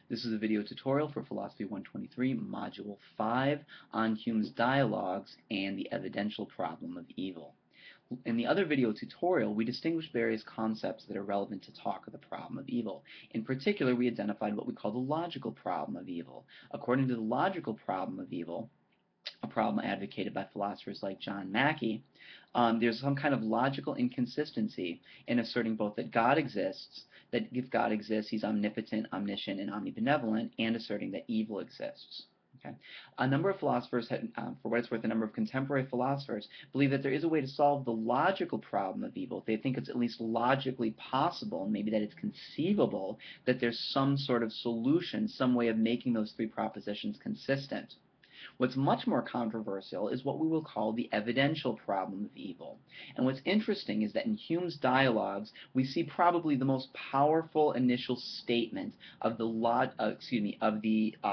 This is a video tutorial for Philosophy 123, Module 5, on Hume's dialogues and the evidential problem of evil. In the other video tutorial, we distinguished various concepts that are relevant to talk of the problem of evil. In particular, we identified what we call the logical problem of evil. According to the logical problem of evil, a problem advocated by philosophers like John Mackey, there's some kind of logical inconsistency in asserting both that God exists, that if God exists, he's omnipotent, omniscient, and omnibenevolent, and asserting that evil exists. Okay. A number of philosophers, for what it's worth, a number of contemporary philosophers believe that there is a way to solve the logical problem of evil. They think it's at least logically possible, and maybe that it's conceivable, that there's some sort of solution, some way of making those three propositions consistent. What's much more controversial is what we will call the evidential problem of evil. And what's interesting is that in Hume's dialogues, we see probably the most powerful initial statement of the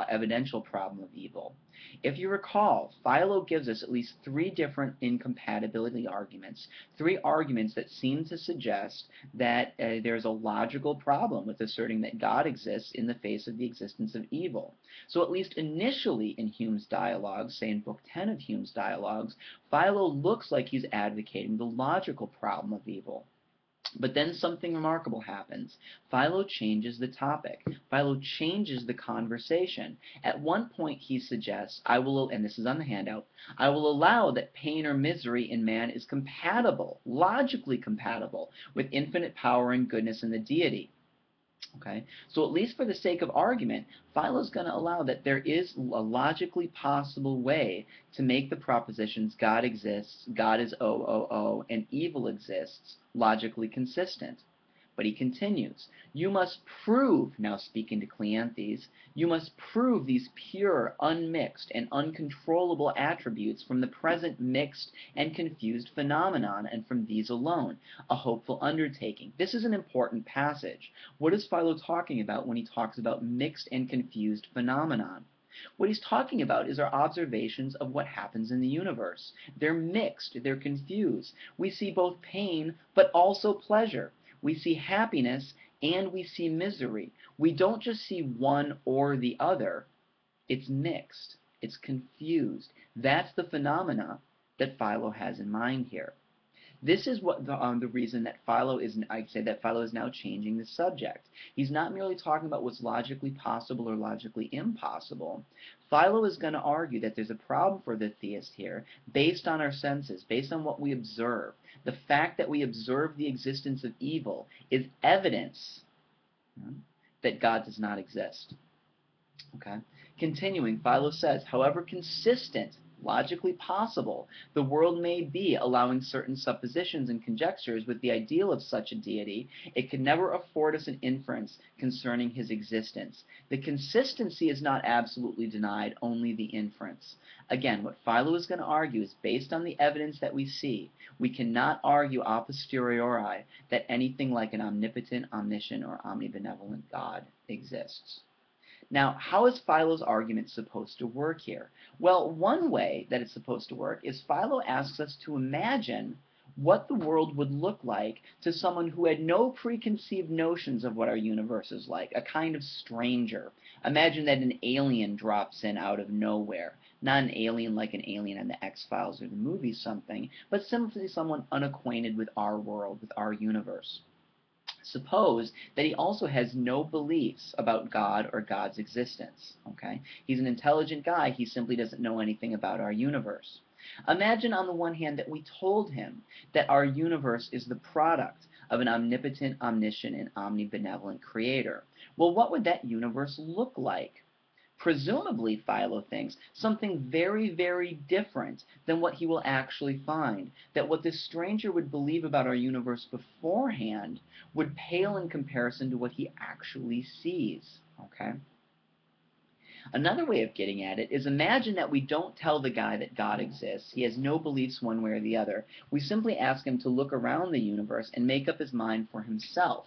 evidential problem of evil. If you recall, Philo gives us at least three different incompatibility arguments, three arguments that seem to suggest that there's a logical problem with asserting that God exists in the face of the existence of evil. So at least initially in Hume's dialogues, say in Book 10 of Hume's dialogues, Philo looks like he's advocating the logical problem of evil. But then something remarkable happens. Philo changes the topic. Philo changes the conversation. At one point he suggests, and this is on the handout, I will allow that pain or misery in man is compatible, logically compatible, with infinite power and goodness in the deity. Okay? So at least for the sake of argument, Philo's going to allow that there is a logically possible way to make the propositions God exists, God is O, and evil exists logically consistent. But he continues, you must prove, now speaking to Cleanthes, you must prove these pure, unmixed, and uncontrollable attributes from the present mixed and confused phenomenon, and from these alone, a hopeful undertaking. This is an important passage. What is Philo talking about when he talks about mixed and confused phenomenon? What he's talking about is our observations of what happens in the universe. They're mixed, they're confused. We see both pain, but also pleasure. We see happiness and we see misery. We don't just see one or the other. It's mixed. It's confused. That's the phenomena that Philo has in mind here. This is what the reason that Philo is now changing the subject. He's not merely talking about what's logically possible or logically impossible. Philo is going to argue that there's a problem for the theist here based on our senses, based on what we observe. The fact that we observe the existence of evil is evidence that God does not exist. Okay? Continuing, Philo says, however consistent, logically possible, the world may be, allowing certain suppositions and conjectures with the ideal of such a deity, it can never afford us an inference concerning his existence. The consistency is not absolutely denied, only the inference. Again, what Philo is going to argue is based on the evidence that we see, we cannot argue a posteriori that anything like an omnipotent, omniscient, or omnibenevolent God exists. Now, how is Philo's argument supposed to work here? Well, one way that it's supposed to work is Philo asks us to imagine what the world would look like to someone who had no preconceived notions of what our universe is like, a kind of stranger. Imagine that an alien drops in out of nowhere. Not an alien like an alien in the X-Files or the movie something, but simply someone unacquainted with our world, with our universe. Suppose that he also has no beliefs about God or God's existence. Okay? He's an intelligent guy, he simply doesn't know anything about our universe. Imagine on the one hand that we told him that our universe is the product of an omnipotent, omniscient, and omnibenevolent creator. Well, what would that universe look like? Presumably, Philo thinks, something very, very different than what he will actually find. That what this stranger would believe about our universe beforehand would pale in comparison to what he actually sees. Okay? Another way of getting at it is imagine that we don't tell the guy that God exists. He has no beliefs one way or the other. We simply ask him to look around the universe and make up his mind for himself.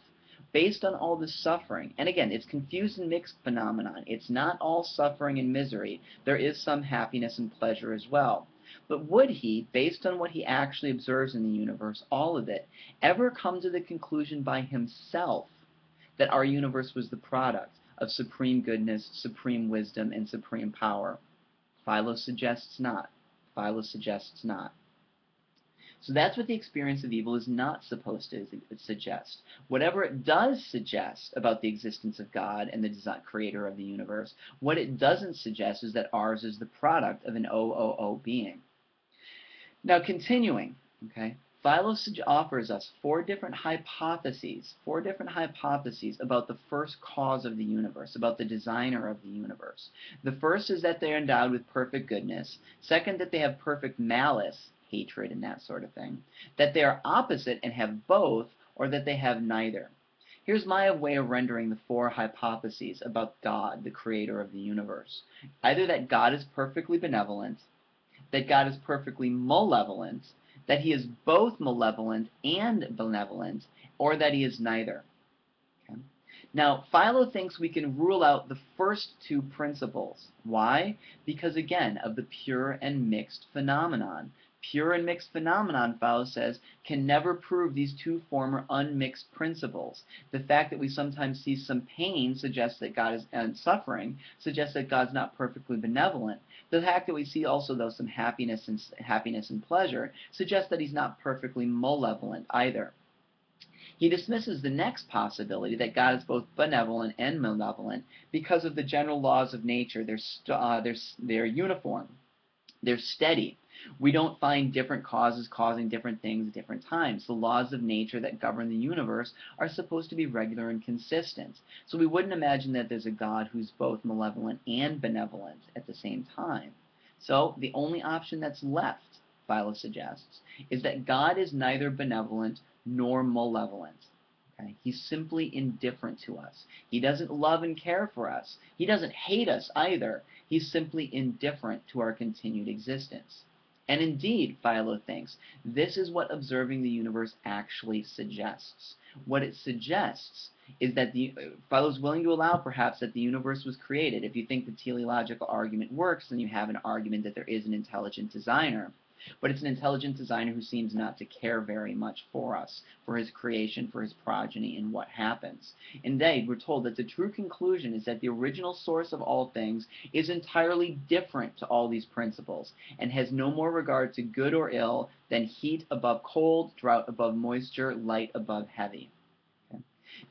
Based on all this suffering, and again, it's confused and mixed phenomenon. It's not all suffering and misery. There is some happiness and pleasure as well. But would he, based on what he actually observes in the universe, all of it, ever come to the conclusion by himself that our universe was the product of supreme goodness, supreme wisdom, and supreme power. Philo suggests not. Philo suggests not. So that's what the experience of evil is not supposed to suggest. Whatever it does suggest about the existence of God and the creator of the universe, what it doesn't suggest is that ours is the product of an OOO being. Now continuing, okay, Philo offers us four different hypotheses about the first cause of the universe, about the designer of the universe. The first is that they're endowed with perfect goodness. Second, that they have perfect malice, hatred and that sort of thing. That they are opposite and have both, or that they have neither. Here's my way of rendering the four hypotheses about God, the creator of the universe. Either that God is perfectly benevolent, that God is perfectly malevolent, that he is both malevolent and benevolent, or that he is neither. Okay? Now, Philo thinks we can rule out the first two principles. Why? Because, again, of the pure and mixed phenomenon. Pure and mixed phenomenon, Philo says, can never prove these two former unmixed principles. The fact that we sometimes see some pain suggests that God is, and suffering suggests that God's not perfectly benevolent. The fact that we see also, though, some happiness and pleasure suggests that he's not perfectly malevolent either. He dismisses the next possibility that God is both benevolent and malevolent because of the general laws of nature. They're uniform. They're steady. We don't find different causes causing different things at different times. The laws of nature that govern the universe are supposed to be regular and consistent. So we wouldn't imagine that there's a God who's both malevolent and benevolent at the same time. So the only option that's left, Philo suggests, is that God is neither benevolent nor malevolent. Okay? He's simply indifferent to us. He doesn't love and care for us. He doesn't hate us either. He's simply indifferent to our continued existence. And indeed, Philo thinks, this is what observing the universe actually suggests. What it suggests is that Philo's willing to allow, perhaps, that the universe was created. If you think the teleological argument works, then you have an argument that there is an intelligent designer. But it's an intelligent designer who seems not to care very much for us, for his creation, for his progeny, and what happens. Indeed, we're told that the true conclusion is that the original source of all things is entirely different to all these principles, and has no more regard to good or ill than heat above cold, drought above moisture, light above heavy.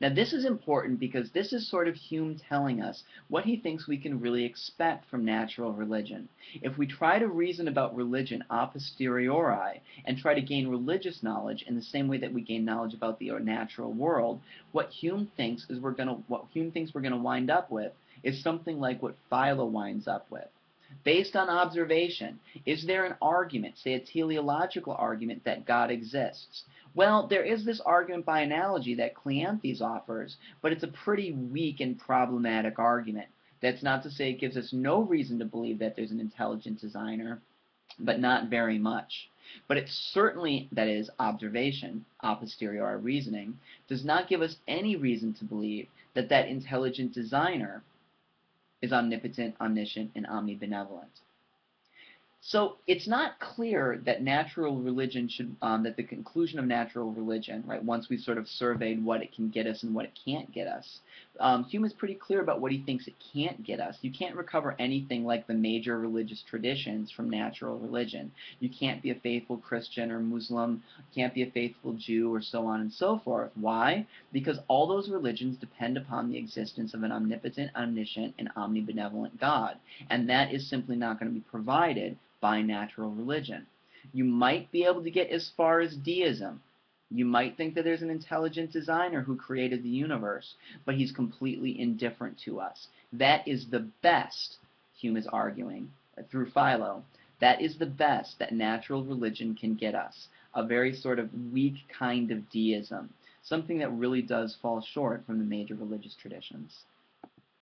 Now this is important because this is sort of Hume telling us what he thinks we can really expect from natural religion. If we try to reason about religion a posteriori and try to gain religious knowledge in the same way that we gain knowledge about the natural world, what Hume thinks we're going to wind up with is something like what Philo winds up with. Based on observation, is there an argument, say a teleological argument, that God exists? Well, there is this argument by analogy that Cleanthes offers, but it's a pretty weak and problematic argument. That's not to say it gives us no reason to believe that there's an intelligent designer, but not very much. But it certainly, that is, observation, a posteriori reasoning, does not give us any reason to believe that that intelligent designer is omnipotent, omniscient, and omnibenevolent. So it's not clear that natural religion should, that the conclusion of natural religion, right, once we've sort of surveyed what it can get us and what it can't get us, Hume is pretty clear about what he thinks it can't get us. You can't recover anything like the major religious traditions from natural religion. You can't be a faithful Christian or Muslim, you can't be a faithful Jew, or so on and so forth. Why? Because all those religions depend upon the existence of an omnipotent, omniscient, and omnibenevolent God, and that is simply not going to be provided by natural religion. You might be able to get as far as deism. You might think that there's an intelligent designer who created the universe, but he's completely indifferent to us. That is the best, Hume is arguing, through Philo, that is the best that natural religion can get us. A very sort of weak kind of deism. Something that really does fall short from the major religious traditions.